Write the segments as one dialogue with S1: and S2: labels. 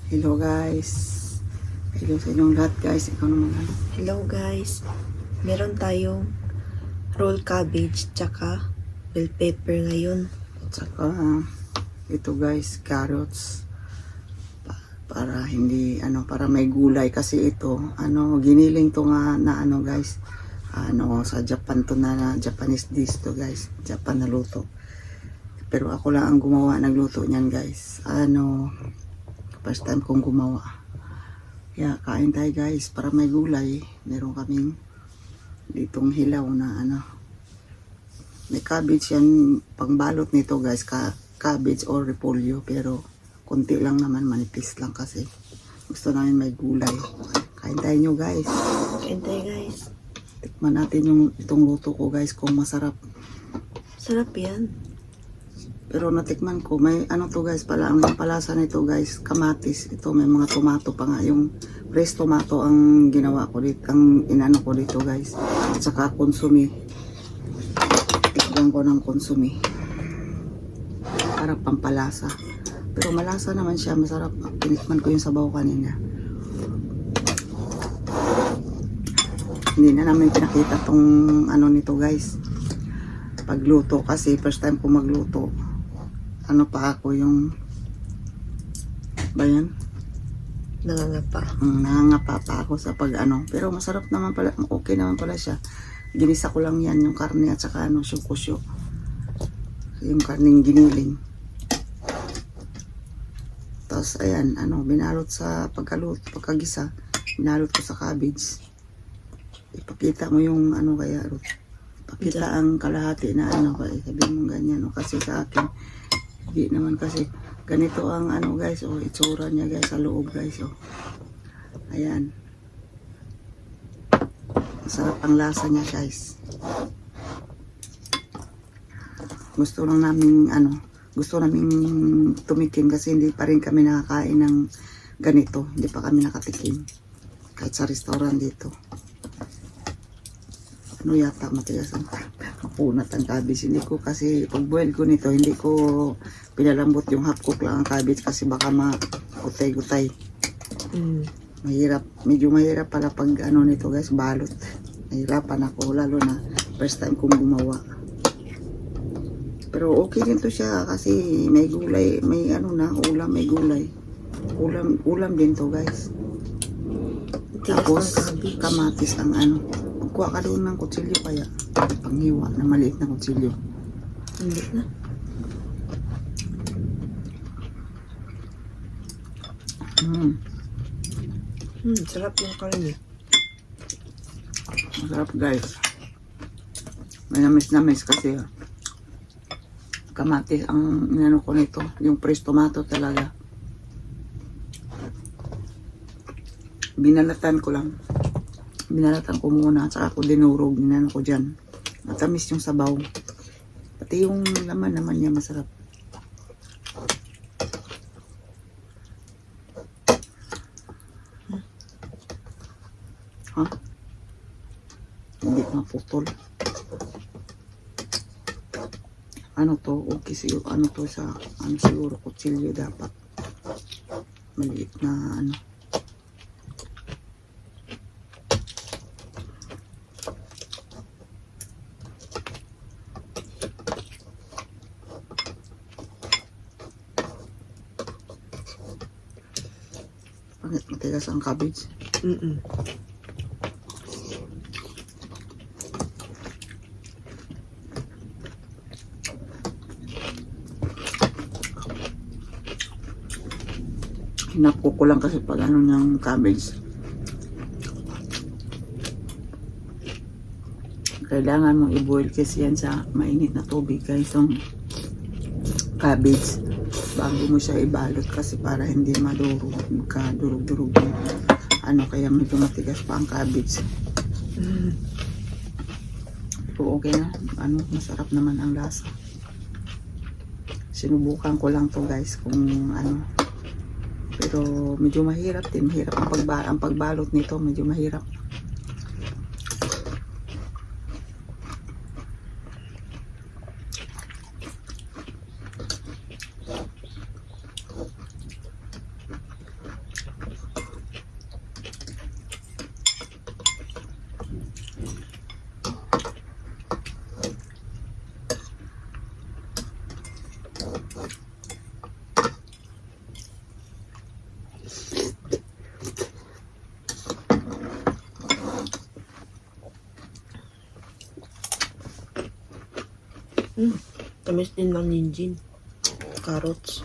S1: Hello guys. Hello sa inyong lahat guys. Ikaw naman ano.
S2: Hello guys, meron tayong roll cabbage tsaka bell pepper ngayon.
S1: At saka ito guys, carrots. Para hindi para may gulay kasi ito giniling to nga na guys. Sa Japan to na Japanese dish to guys. Japan na luto. Pero ako lang ang gumawa nagluto niyan guys. First time kong gumawa. Kaya kain tayo guys para may gulay. Meron kaming ditong hilaw na may cabbage yan, pangbalot nito guys, cabbage or repolyo, pero konti lang naman, manipis lang kasi gusto namin may gulay. Kain tayo nyo guys.
S2: Kain tayo guys.
S1: Tikman natin itong luto ko guys kung masarap.
S2: Sarap yan.
S1: Pero natikman ko, may to guys pala, ang palasa nito guys, kamatis. Ito may mga tomato pa nga, yung fresh tomato ang ginawa ko dito, ang inano ko dito guys. At saka konsumi. Tikman ko ng konsumi. Para pampalasa. Pero malasa naman siya, masarap. Tinikman ko yung sabaw kanina. Hindi na namin pinakita tong nito guys. Pagluto kasi first time ko magluto. Pa ako yung bayan
S2: Nangangapa.
S1: nangangapa pa ako sa pero masarap naman pala, okay naman pala siya. Ginisa ko lang yan yung karne at saka syukusyo, yung karneng giniling. Tapos ayan binalot sa pagkagisa, binalot ko sa cabbage. Ipakita mo yung kaya pakita ang kalahati na kaya sabihin mo ganyan kasi sa akin hindi naman kasi ganito ang guys, itsura niya guys sa loob guys, ayan, masarap ang lasa niya guys. Gusto namin tumikim kasi hindi pa rin kami nakakain ng ganito, hindi pa kami nakatikim kahit sa restaurant dito. Yata matigas ang mapunat ang cabbage. Hindi ko kasi pag boil ko nito, hindi ko pinalambot yung half cook lang ang cabbage kasi baka magutay-gutay. Medyo mahirap pala pag nito guys, balot. Nahirapan ako lalo na first time kong gumawa. Pero okay din to siya kasi may gulay, may ulam, may gulay. Ulam din to guys. Tapos kamatis ang kuha ka doon ng kutsilyo kaya panghiwa na maliit na kutsilyo.
S2: Hindi na. Sarap yung karne.
S1: Masarap guys. May namis kasi kamatis ang inano ko nito, yung fresh tomato talaga. Binalatan ko muna, saka ako dinurog, ninano ko dyan. Matamis yung sabaw. Pati yung laman naman niya masarap. Hindi maputol. Okay siguro, siguro kutsilyo dapat. Maliit na matigas ang cabbage. Hinapko ko lang kasi pag niyang cabbage. Kailangan mong i-boil kasi yan sa mainit na tubig guys, yung cabbage bago mo siya ibalot kasi para hindi madurog, magkadurog-durog kaya medyo matigas pa ang cabbage. Pero okay na, masarap naman ang lasa. Sinubukan ko lang to guys kung pero medyo mahirap din, ang pagbalot nito, medyo mahirap.
S2: Tamis din ng ninjin. Carrots.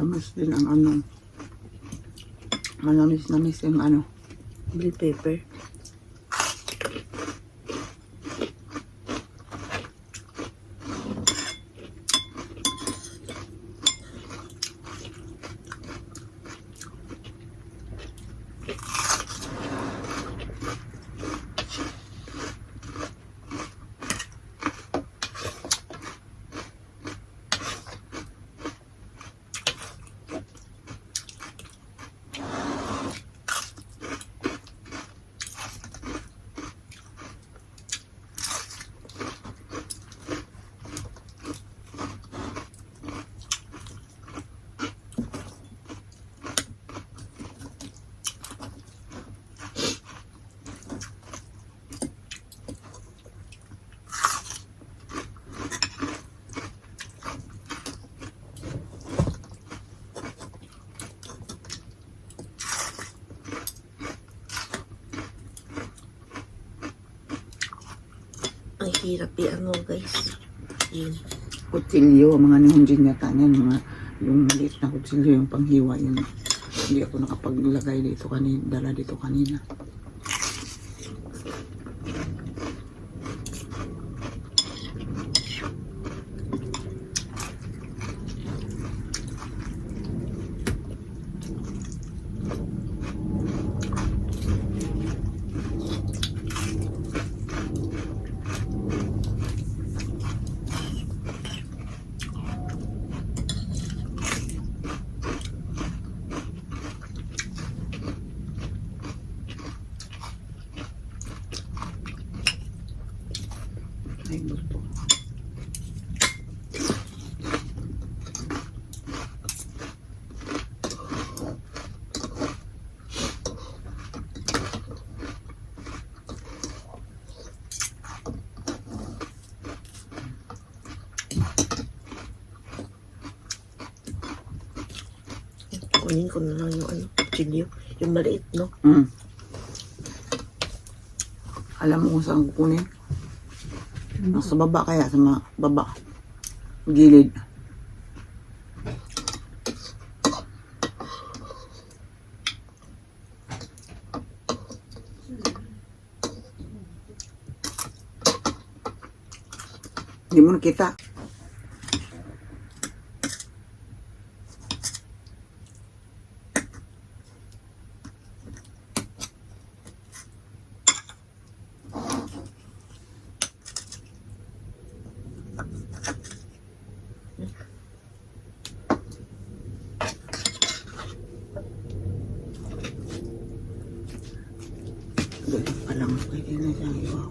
S1: Tamis din ang ano. Manamis-namis yung ano.
S2: Bell pepper. Ang hirap ano guys. Yun.
S1: Kutsilyo, mga nihonjin yata niyan, mga yung maliit na kutsilyo, yung panghiwa yun. Hindi ako nakapaglagay dito kanina, dala dito kanina. Ay, gusto.
S2: Kunin ko na lang yung ano, chilio. Yung maliit, no?
S1: Alam mo kung saan kukunin? Nasa baba kaya, sa mga baba. Gilid. Hindi mo nakita. Ganyan pa lang. Pwede na siyang iwa.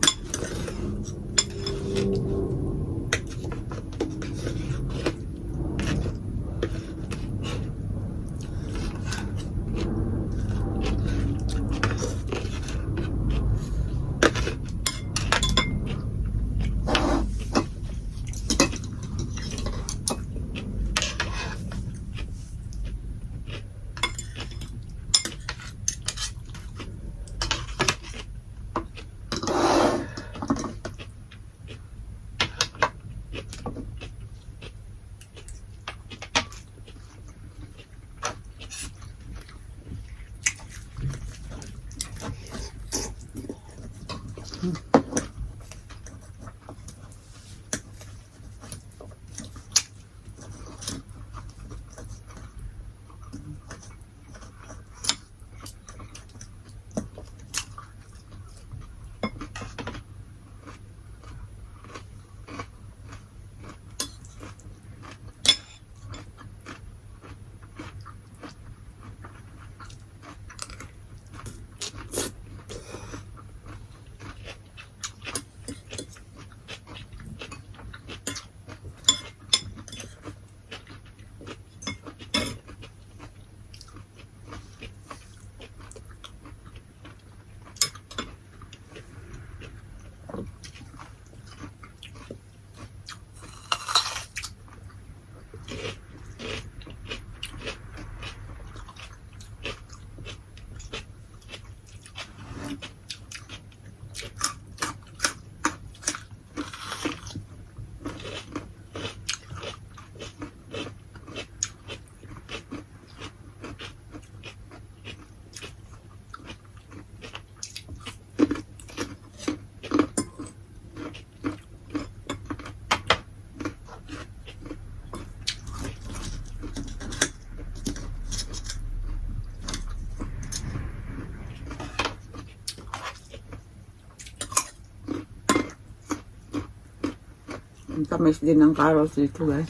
S1: Ang tamis din ng carrots dito guys.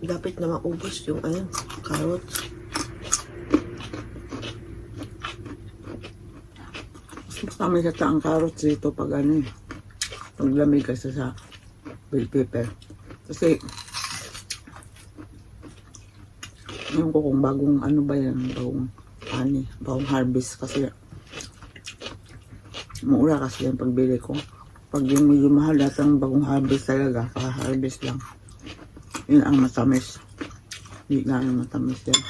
S2: Dapat na maubos yung carrots.
S1: Mas matamis ata ang carrots dito pag pag lamig kasi sa bell pepper. Kasi yung ko kung bagong ba yan, bagong harvest kasi mura kasi yung pagbili ko. Pag yung medyo mahal datang bagong harvest talaga, harvest lang. Yun ang matamis. Hindi na ang matamis yan.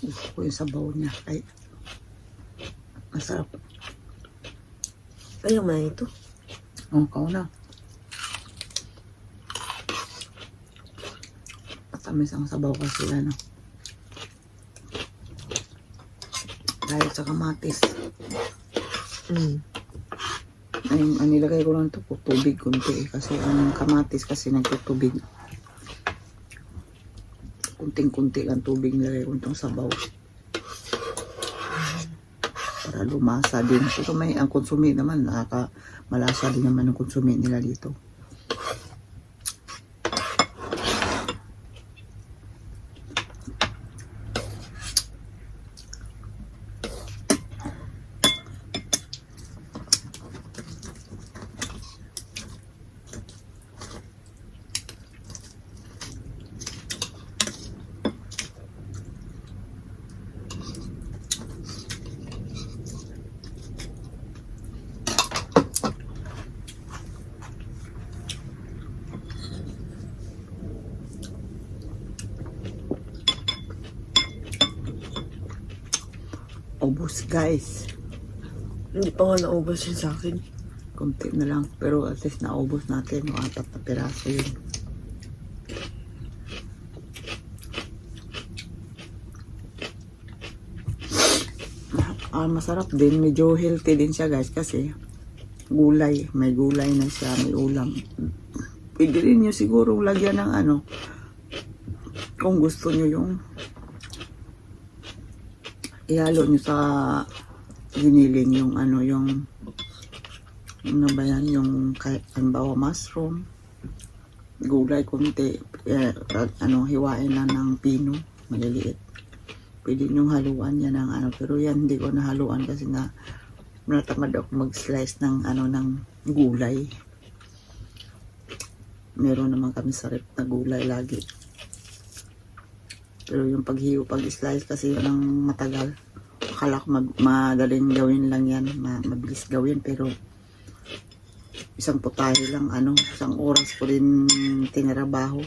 S1: Gusto ko yung sabaw niya. Ay, masarap.
S2: Ayaw mo na ito.
S1: Kao na. Matamis ang sabaw kasi dahil sa kamatis. Ang nilagay ko lang ito po, tubig kunti kasi ang kamatis kasi nagtutubig. Kunting-kunti lang tubig nilagay ko itong sabaw. Para lumasa din. Ito ang konsumi naman, malasa din naman ang konsumi nila dito. Ubus guys.
S2: Hindi pa nga naubos yun sa akin.
S1: Kunti na lang. Pero at least naubos natin. 4 na piraso yun. Masarap din. Medyo healthy din siya guys. Kasi gulay. May gulay na siya. May ulam. Pwede rin nyo siguro lagyan ng kung gusto nyo yung ihalo nyo sa giniling yung yung ba yan, yung halimbawa mushroom, gulay kunti, hiwain lang ng pino, maliliit. Pwede nyo haluan yan ng pero yan hindi ko nahaluan kasi nga natamad ako mag-slice ng ng gulay. Meron naman kami sa rep na gulay lagi. Pero yung pag-slice kasi yun ang matagal. Akala ko madaling gawin lang yan. Mabilis gawin. Pero isang putahe lang, isang oras ko din tinarabaho.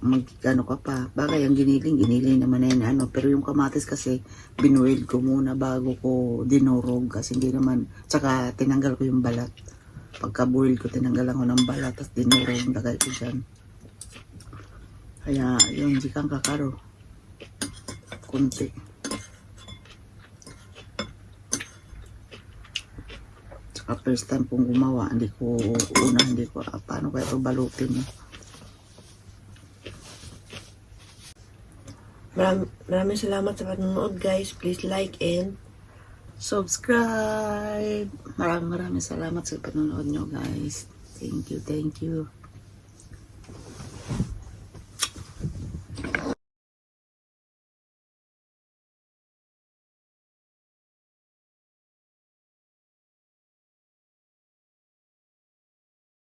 S1: Mag-ano ka pa. Bagay ang giniling naman na yun. Pero yung kamatis kasi, binuil ko muna bago ko dinurog. Kasi hindi naman, tsaka tinanggal ko yung balat. Pagka-boil ko, tinanggal ko ng balat. Tapos dinurog, lagay ko dyan. Kaya, yun, di kang kakaro. Kunti. Tsaka first time kong gumawa, hindi ko, paano kaya balutin mo?
S2: Maraming salamat sa panonood guys. Please like and
S1: subscribe. Maraming salamat sa panonood nyo guys. Thank you, thank you.